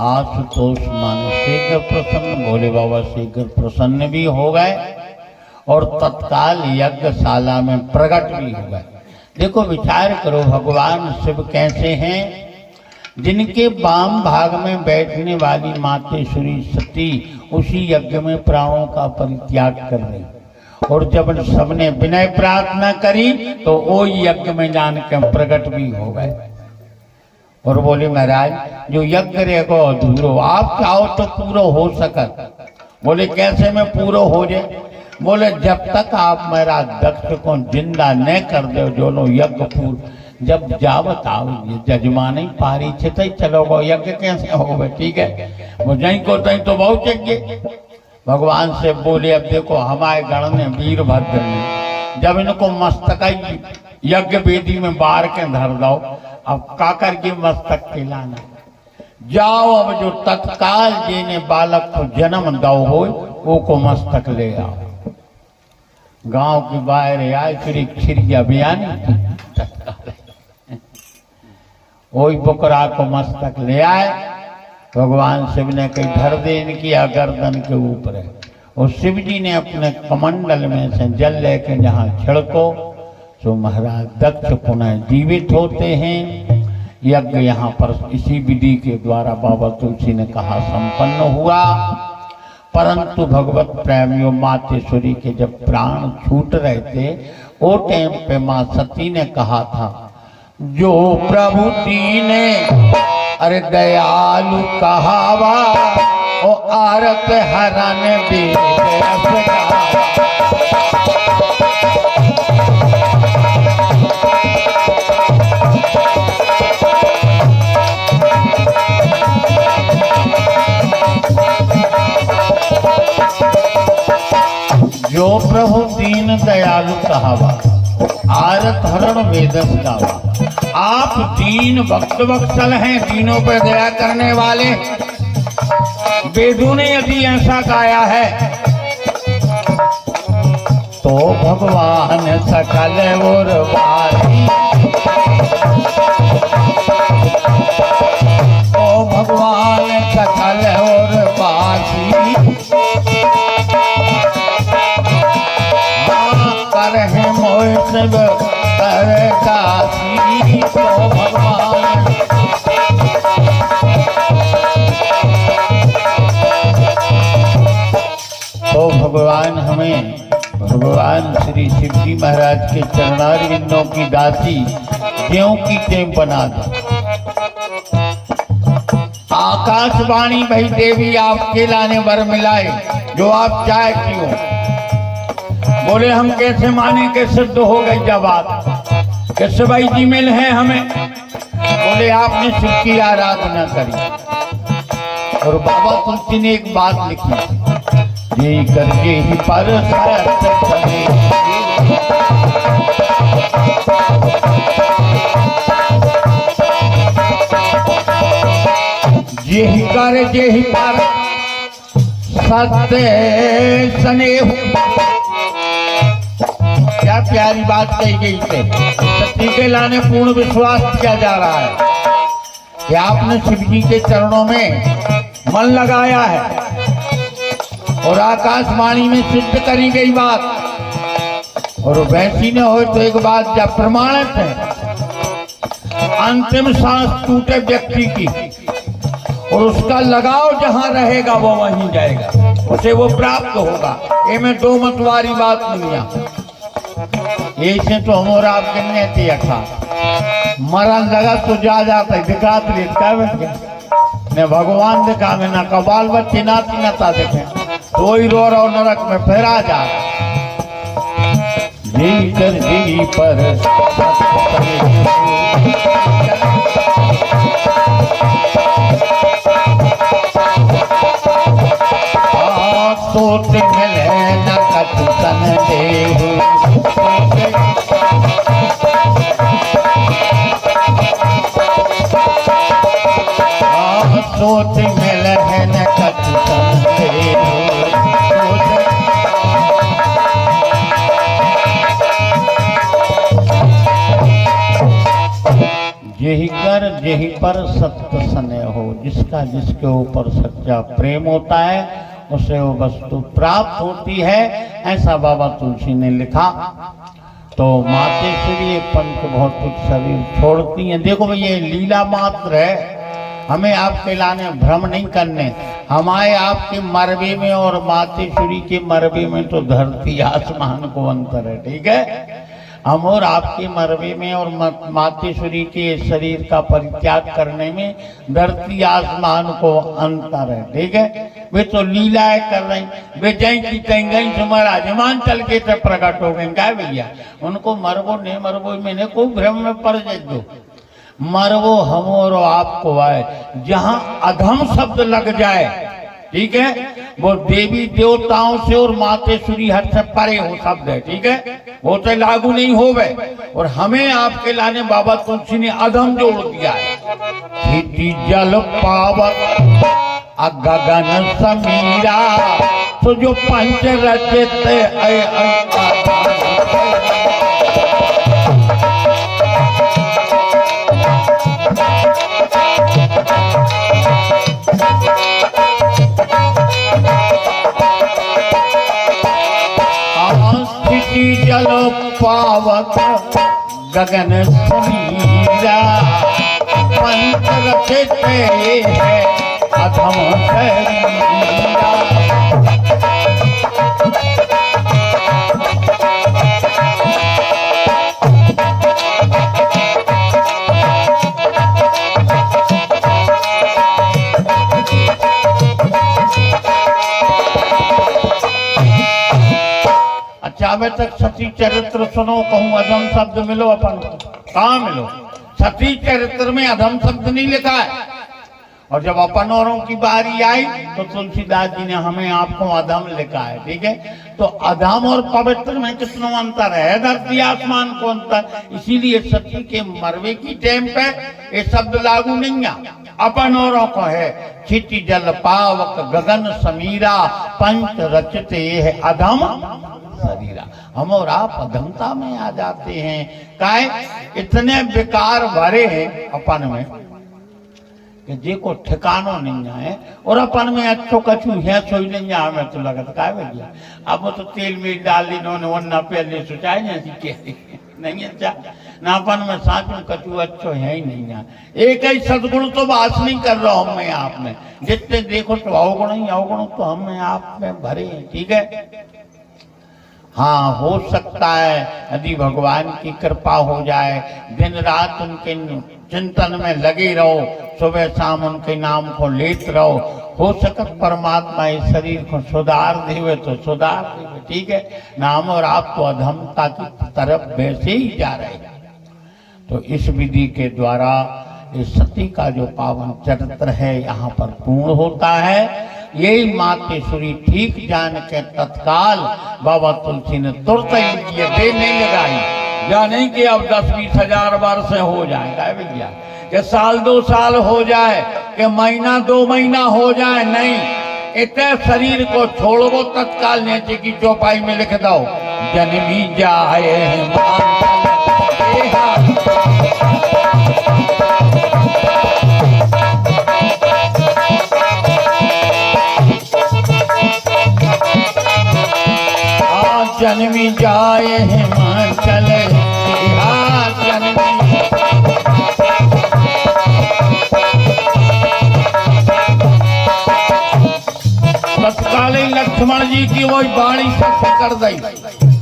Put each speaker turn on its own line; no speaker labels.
आशुतोष माने शीघ्र प्रसन्न, भोले बाबा शीघ्र प्रसन्न भी हो गए और तत्काल यज्ञशाला में प्रकट भी हो गए। देखो विचार करो, भगवान शिव कैसे हैं, जिनके वाम भाग में बैठने वाली मातेश्वरी सती उसी यज्ञ में प्राणों का परित्याग कर रही, और जब सबने विनय प्रार्थना करी तो वो यज्ञ में जान के प्रकट भी हो गए और बोले महाराज जो यज्ञ रहेगा अधूरो, आप चाहो तो पूरा हो सकत। बोले कैसे में पूरा हो जाए? बोले जब तक आप मेरा दक्ष को जिंदा न कर दो जो यज्ञ पूर्ण, जब जावत आओ जजमान ही पारी छित चलोगो यज्ञ कैसे होगा? ठीक है, वो जहीं को तहीं तो बहुत यज्ञ। भगवान से बोले अब देखो हमारे गण ने वीरभद्र ने जब इनको मस्तक यज्ञ वेदी में बार के धर दो, अब काकर के मस्तक खिलाना, जाओ अब जो तत्काल जिन्हें बालक को जन्म दो हो वो को मस्तक ले आओ। गांव की बाहर आए फिर छिरिया बयानी वही बकरा को मस्तक ले आए। भगवान शिव ने कहीं धर दे इनकी गर्दन के ऊपर है, और शिव जी ने अपने कमंडल में से जल लेकर जहाँ छिड़को तो महाराज दक्ष पुनः जीवित होते हैं। यज्ञ यहाँ पर इसी विधि के द्वारा बाबा तुलसी ने कहा संपन्न हुआ। परंतु भगवत प्रेमियों मातेश्वरी के जब प्राण छूट रहे थे वो टाइम पे माँ सती ने कहा था जो प्रभु दीने अरे दयालु कहावा ओ आरत हरन दे जो प्रभु दीन दयालु कहावा आरत हरण वेदस गावा। आप दीन भक्त वत्सल हैं, दीनों पर दया करने वाले। वेदों ने यदि ऐसा गाया है तो भगवान सकल और वाली, तो भगवान सकल और वासी करहे मोह सब करदासी। तो भगवान तो भगवान हमें भगवान श्री शिव जी महाराज के चरणारविंदों की दासी ज्यों की त्यों बना दो। आकाशवाणी भाई देवी आपके लाने वर मिलाए जो आप चाहे क्यों। बोले हम कैसे माने के सिद्ध हो गई जब बात कि शिवाई जी मिल है हमें। बोले आपने शिव की आराधना करी और बाबा तुलसी ने एक बात लिखी ये करके ही पर यही कर यही पर सत्य स्नेह। क्या प्यारी बात कही गई है। सती के लाने पूर्ण विश्वास किया जा रहा है कि आपने शिव जी के चरणों में मन लगाया है और आकाशवाणी में सिद्ध करी गई बात। और वैसी न हो तो एक बात जब प्रमाणित है, अंतिम सांस टूटे व्यक्ति की और उसका लगाव जहां रहेगा वो वहीं जाएगा, उसे वो प्राप्त होगा। ये में दो मतवारी बात नहीं है। ऐसे तो हम और आप गिनने थी अखा मरण लगा तो जा जाता है दिखात ने भगवान दिखा में ना कबाल बच्ची नाती नता देखे तो ही रो रहा नरक में फेरा जा जी कर जी पर सोच मिले न कथन दे सोच मिले न कथन दे यही कर यहीं पर सत्य स्नेह हो। जिसका जिसके ऊपर सच्चा प्रेम होता है उसे वो वस्तु प्राप्त होती है, ऐसा बाबा तुलसी ने लिखा। तो मातेश्वरी पंच भौतिक शरीर छोड़ती हैं। देखो भाई ये लीला मात्र है, हमें आपके लाने भ्रम नहीं करने। हमारे आपके मरबे में और मातेश्वरी के मरबे में तो धरती आसमान को अंतर है, ठीक है। हम और आपके मरबे में और मातेश्वरी के शरीर का परित्याग करने में धरती आसमान को अंतर है, ठीक है। वे तो लीलाएं कर रही, वे जय की तय से महाराज हिमांचल के से प्रकट हो गए। क्या भैया उनको मरबो नहीं मरबो मैंने कोई भ्रम में पड़ जाए, दो मरबो हम और आपको आए। जहां अधम शब्द लग जाए, ठीक है, वो देवी देवताओं से और मातेश्वरी हर से परे हो शब्द है, ठीक है, वो तो लागू नहीं हो गए। और हमें आपके लाने बाबा तुलसी ने अधम जोड़ दिया है। क्षिति जल पावक गगन समीरा, तो जो पंच रचित जल पावक गगन समीरा, पंच रचित है अधम शरीरा। चाहे तक सती चरित्र सुनो, कहूँ अधम शब्द मिलो अपन को, कहाँ मिलो। सती चरित्र में अधम शब्द नहीं लिखा है। और जब अपन औरों की बारी आई तो तुलसीदास जी ने हमें आपको अधम लिखा है, ठीक है। तो अधम और पवित्र में कितना अंतर है, धरती आसमान को अंतर। इसीलिए सती के मरवे की टाइम पे ये शब्द लागू नहीं है, अपन औरों को है। क्षिति जल पावक गगन समीरा, पंच रचित ये है अधम शरीरा। हम और आप अधमता में आ जाते हैं। काहे इतने बेकार भरे हैं अपन में कि जे को ठिकानो नहीं है। और अपन में अच्छो कछु है सोई नहीं है, हमें तो लगत का भैया अब तो तेल में डाल दी इन्होंने वरना पहले सोचाए नहीं अच्छा ना। अपन में साचू कछु अच्छो है ही नहीं है। एक ही सदगुण तो बात नहीं कर रहा हूं मैं आप में, जितने देखो तो अवगुण ही अवगुण तो हमें आप में भरे हैं, ठीक है। हाँ हो सकता है यदि भगवान की कृपा हो जाए, दिन रात उनके चिंतन में लगे रहो, सुबह शाम उनके नाम को लेते रहो, हो सकत परमात्मा इस शरीर को सुधार देवे तो सुधार देवे, ठीक है। नाम और आप तो अधमता की तरफ वैसे ही जा रहे हैं। तो इस विधि के द्वारा इस सती का जो पावन चरित्र है यहाँ पर पूर्ण होता है। यही मातेश्वरी ठीक जान के तत्काल बाबा तुलसी ने तुरंत ही ये देर नहीं लगाई। या नहीं कि अब 10-20 हजार वर्ष हो जाएगा भैया, कि साल 2 साल हो जाए, कि महीना 2 महीना हो जाए, नहीं। इतने शरीर को छोड़ो तत्काल नीचे की चौपाई में लिख दो, जन्मी जाए जन्मी जाए हिमाचल तत्काल लक्ष्मण जी की वही बाणी से कर दी।